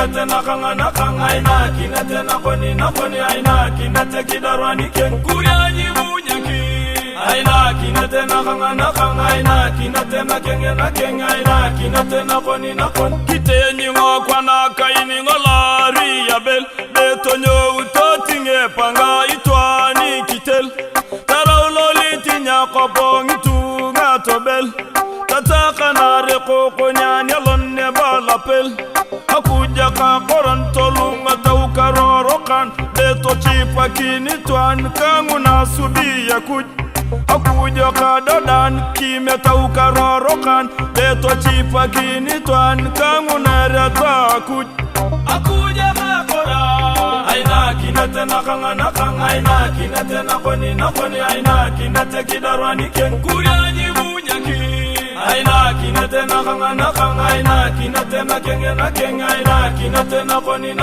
kinate nakanga aina kinate nakoni aina kinate kidarwani ken kuryanyi bunyaki aina kinate nakanga aina kinate nakenge aina kinate nakoni kitenyi ngokwa nakaini ngolari yabel betonyo utotinge panga itwani kitel tarawloli tinya kopong itunga tobel tataka nare kokonyani alonne balapel akuja ka korantolunga taukarorokan beto chipa kini twan kanguna subiya kuj akuja ka dodan kime taukarorokan beto chipa kini twan kanguna rata kuj akuja ka kora aina kinate nakanga aina kinate nakoni aina kinate kidarwani ken kuryanyi bunyaki aina kinate nakanga aina kinate nakenge aina kinate nakoni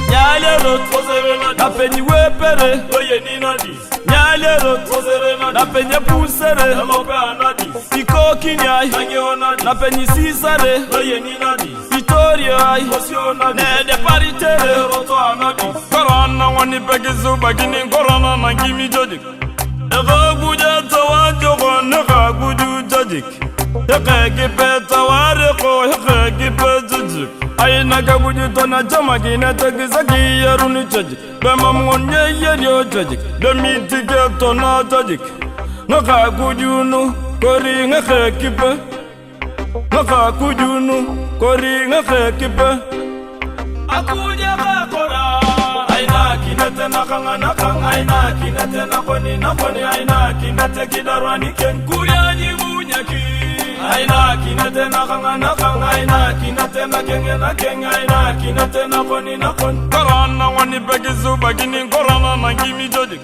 Nyalero tozerena na penyi wepere oye ninadi Nyalero tozerena na penye pusere loka nadi Iko kinyai angeona na penyi sisare oye ninadi Victoria ai osiona ne de paritere roto anadi Korona wani begizu bagini korona nangimi jodik Ego buja tawajo gone gagudu jodik Ege gipe taware ko ege gipe jujik aina gagudu tona jama gina tagizagi yaruni jojik Bema mgonye yerio jojik Demi tige tona jojik Ngaka kujunu kori ngake kipe Ngaka kujunu kori ngake kipe Akuja bakora aina kinate nakanga aina kinate nakoni aina kinate kidarwani ken kuryanyi bunyaki aina kinate nakanga aina kinate nakenge aina kinate nakoni korona wani begizu bagini korona nangimi jodik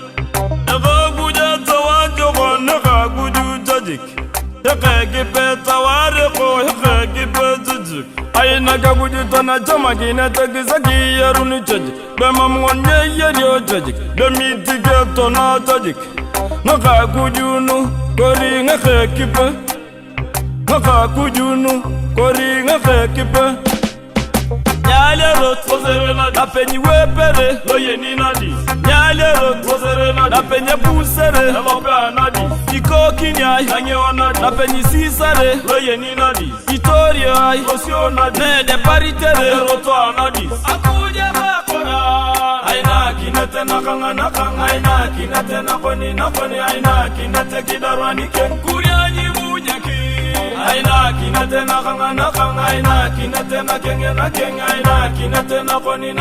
ego buja tawajo gone gagudu jodik ege gipe taware ko ege gipe jujik aina gagudu tona jama gina tagizagi yaruni jojik Bema mgonye yerio jojik Demi tige tona jojik Ngaka kujunu kori ngake kipe Ngaka kujunu kori ngake kipe Nyalero tozerena na penyi wepere oye ninadi Nyalero tozerena na penye pusere loka nadi Iko kinyai angeona na penyi sisare oye ninadi Victoria ai osiona ne de paritere roto anadi Akuja bakora aina kinate nakanga aina kinate nakoni aina kinate kidarwani ken kuryanyi bunyaki aina kinate nakanga aina kinate nakenge aina kinate nakoni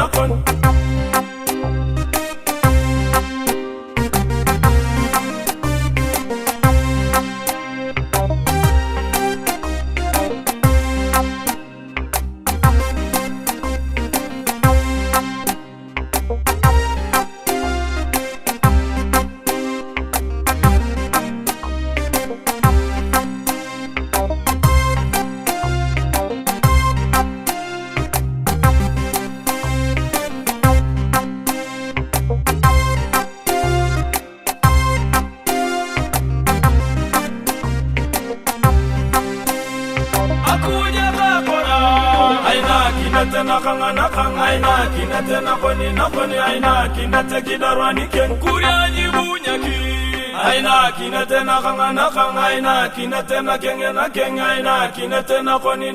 kinate nakanga aina kinate nakoni aina kinate kidarwani ken kuryanyi bunyaki aina kinate nakanga aina kinate nakenge aina kinate nakoni